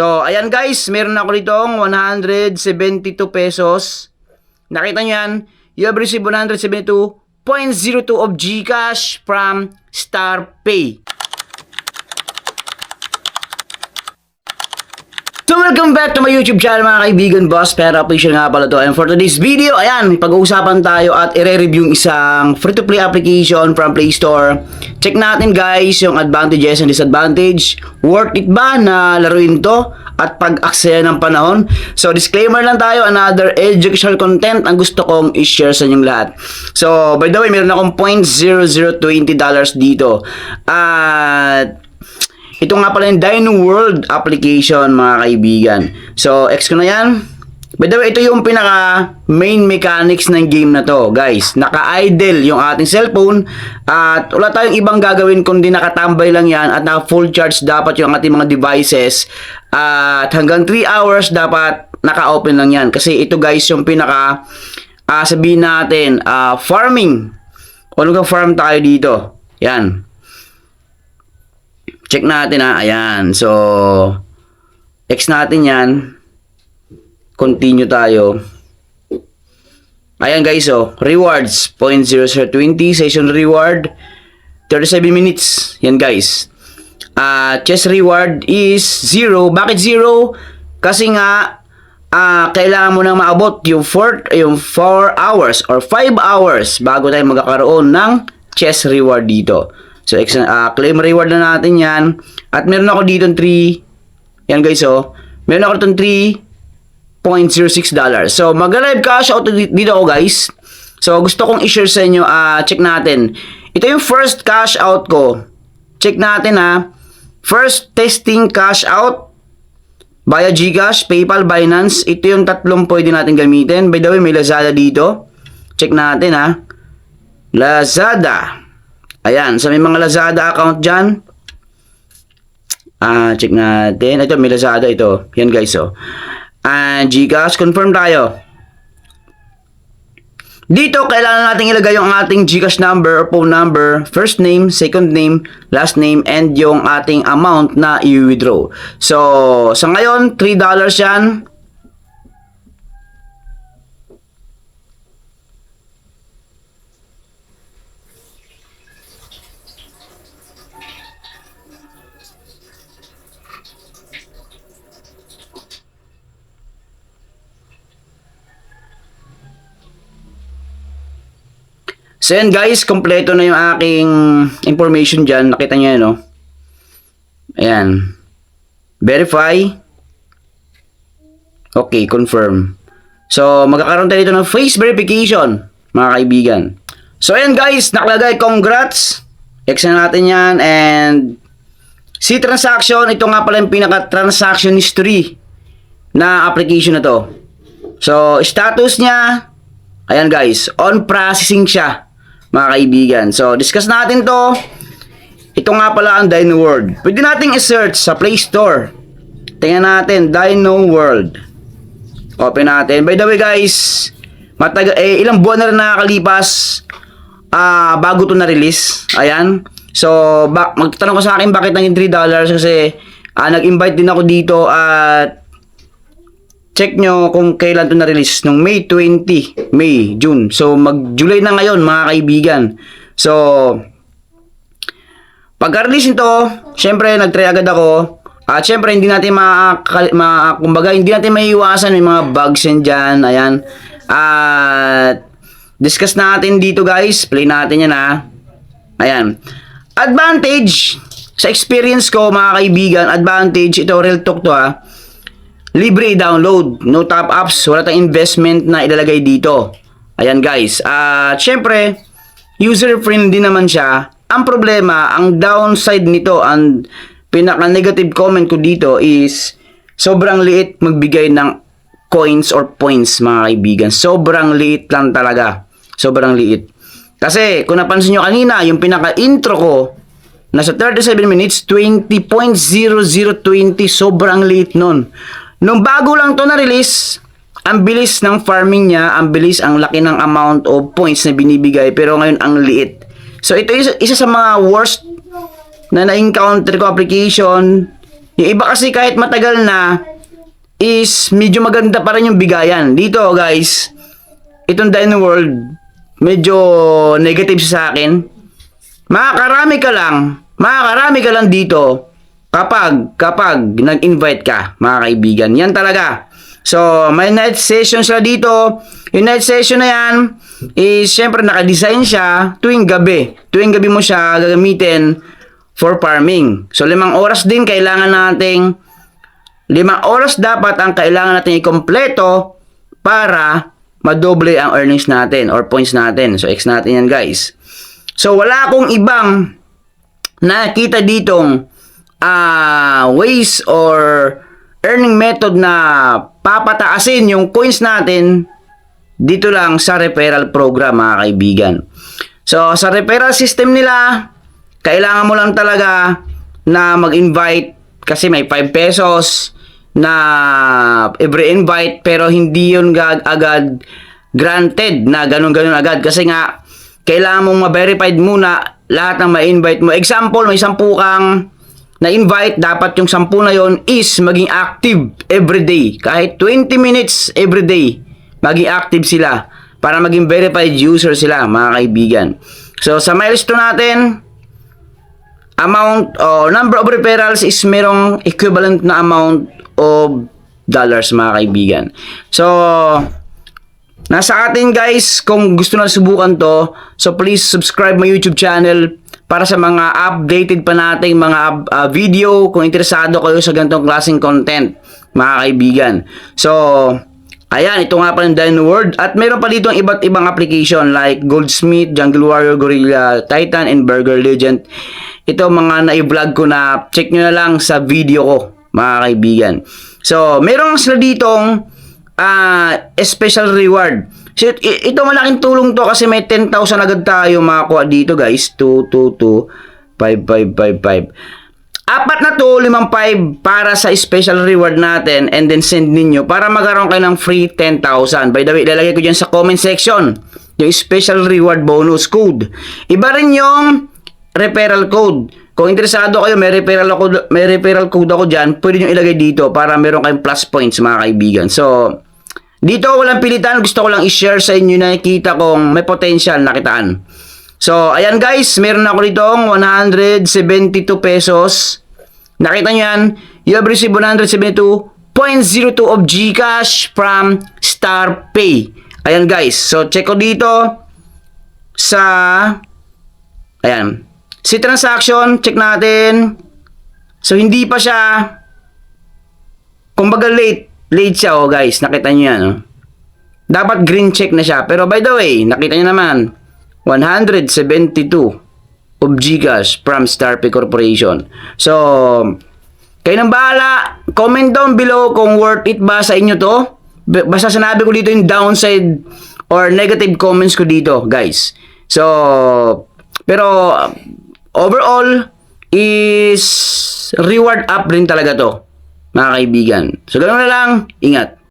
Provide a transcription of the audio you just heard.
So, ayan guys, meron ako ditong 172 pesos. Nakita nyo yan? You have received 172.02 of GCash from StarPay. So, welcome back to my YouTube channel mga kaibigan, Boss Pera Official nga pala to. And for today's video, ayan, pag-uusapan tayo at i-review isang free-to-play application from Play Store. Check natin guys yung advantages and disadvantage. Worth it ba na laruin to at pag-aksaya ng panahon? So, disclaimer lang tayo, another educational content ang gusto kong i-share sa inyong lahat. So, by the way, meron akong $0.0020 dito. At ito nga pala yung Dino World application mga kaibigan. So, X ko na yan. By the way, ito yung pinaka main mechanics ng game na to, guys. Naka-idle yung ating cellphone at wala tayong ibang gagawin kundi nakatambay lang yan at naka full charge dapat yung ating mga devices at hanggang 3 hours dapat naka-open lang yan. Kasi ito guys yung pinaka sabihin natin farming. Kung farm tayo dito. Yan. Check natin ayan. So, X natin yan. Continue tayo. Ayan guys, rewards, 0.0020, session reward, 37 minutes. Yan guys. Chest reward is 0. Bakit 0? Kasi nga, kailangan mo nang maabot yung 4 hours or 5 hours bago tayo magkakaroon ng chest reward dito. So, claim reward na natin yan. At meron ako dito 3. Yan guys, meron ako ditong $3.06. So, mag-live cash out dito ako guys. So, gusto kong i-share sa inyo. Check natin. Ito yung first cash out ko. Check natin First testing cash out via GCash, PayPal, Binance. Ito yung tatlong pwede natin gamitin. By the way, may Lazada dito. Check natin Lazada. Ayan, sa may mga Lazada account dyan. Check natin. Ito, may Lazada ito. Yan guys, GCash, confirm tayo. Dito, kailangan natin ilagay yung ating GCash number or phone number, first name, second name, last name, and yung ating amount na i-withdraw. So, sa ngayon, $3 yan. So yan guys, kompleto na yung aking information dyan. Nakita nyo yan, Ayan. Verify. Okay, confirm. So, magkakaroon tayo dito ng face verification, mga kaibigan. So ayan guys, nakalagay, congrats. X na natin yan. And see transaction, ito nga pala yung pinaka-transaction history na application na to. So, status niya, ayan guys, on processing siya, mga kaibigan. So, discuss natin to. Ito nga pala ang Dino World. Pwede nating i-search sa Play Store. Tingnan natin, Dino World. Open natin. By the way guys, ilang buwan na rin nakakalipas bago to na-release. Ayan. So, magtanong ko sa akin bakit naging $3 kasi nag-invite din ako dito at check nyo kung kailan ito na-release. Nung May 20. May, June. So, mag-July na ngayon, mga kaibigan. So, pagka-release nito, syempre, nag-try agad ako. At syempre, hindi natin kumbaga, hindi natin maiiwasan. May mga bugs yan dyan. Ayan. At, discuss natin dito, guys. Play natin yan, Ayan. Advantage, sa experience ko, mga kaibigan, advantage, ito, real talk to, libre i-download, no top ups, wala tayong investment na ilalagay dito. Ayan guys. Syempre, user-friendly naman siya. Ang problema, ang downside nito, ang pinaka-negative comment ko dito is sobrang liit magbigay ng coins or points, mga kaibigan. Sobrang liit lang talaga. Sobrang liit. Kasi, kung napansin nyo kanina, yung pinaka-intro ko, nasa 37 minutes, 20.0020, sobrang liit nun. Nung bago lang to na-release, ang bilis ng farming niya, ang bilis, ang laki ng amount of points na binibigay, pero ngayon ang liit. So ito isa sa mga worst na na-encounter ko application Yung iba kasi kahit matagal na, is medyo maganda pa rin yung bigayan. Dito guys, itong Dino World, medyo negative sa akin. Makakarami ka lang dito kapag nag-invite ka, mga kaibigan. Yan talaga. So, may night session sila dito. Yung night session na yan is syempre naka-design siya tuwing gabi. Tuwing gabi mo siya gagamitin for farming. So, 5 oras din kailangan nating 5 oras dapat ang kailangan natin i-kompleto para madoble ang earnings natin or points natin. So, X natin yan guys. So, wala akong ibang nakita ditong ways or earning method na papataasin yung coins natin dito lang sa referral program, mga kaibigan. So, sa referral system nila, kailangan mo lang talaga na mag-invite kasi may 5 pesos na every invite, pero hindi yun agad granted na ganun-ganun agad kasi nga kailangan mong ma-verified muna lahat ng ma-invite mo. Example, may 10 kang na-invite, dapat yung 10 na yon is maging active everyday. Kahit 20 minutes everyday, maging active sila para maging verified user sila, mga kaibigan. So, sa milestone natin, amount o number of referrals is merong equivalent na amount of dollars, mga kaibigan. So, nasa atin guys, kung gusto na subukan to, so please subscribe my YouTube channel para sa mga updated pa nating mga video kung interesado kayo sa ganitong klaseng content, mga kaibigan. So, ayan, ito nga pa yung Dino World. At meron pa dito ang iba't ibang application like Goldsmith, Jungle Warrior, Gorilla Titan, and Burger Legend. Ito mga na-vlog ko na check nyo na lang sa video ko, mga kaibigan. So, meron sila ditong special reward. So, ito malaking tulong to kasi may 10,000 agad tayo makakuha dito guys. 2, 5. Apat na to, 5 para sa special reward natin and then send ninyo para magkaroon kayo ng free 10,000. By the way, ilalagay ko dyan sa comment section yung special reward bonus code. Iba rin yung referral code. Kung interesado kayo, may referral code ako dyan, pwede nyo ilagay dito para meron kayong plus points, mga kaibigan. So, dito walang pilitan, gusto ko lang i-share sa inyo na nakita kong may potential na kitaan. So, ayan guys, meron ako ditong 172 pesos. Nakita nyo yan, you have received 172.02 of GCash from StarPay. Ayan guys, so check ko dito sa, ayan, si transaction, check natin. So, hindi pa siya, kumbaga late siya, oh guys, nakita nyo yan, oh. Dapat green check na siya, pero by the way, nakita nyo naman, 172 of GCash from StarPay Corporation. So, kayo nang bahala, comment down below kung worth it ba sa inyo to. Basta sinabi ko dito yung downside or negative comments ko dito, guys. So, pero overall is reward up rin talaga to, mga kaibigan. So, ganoon na lang, ingat.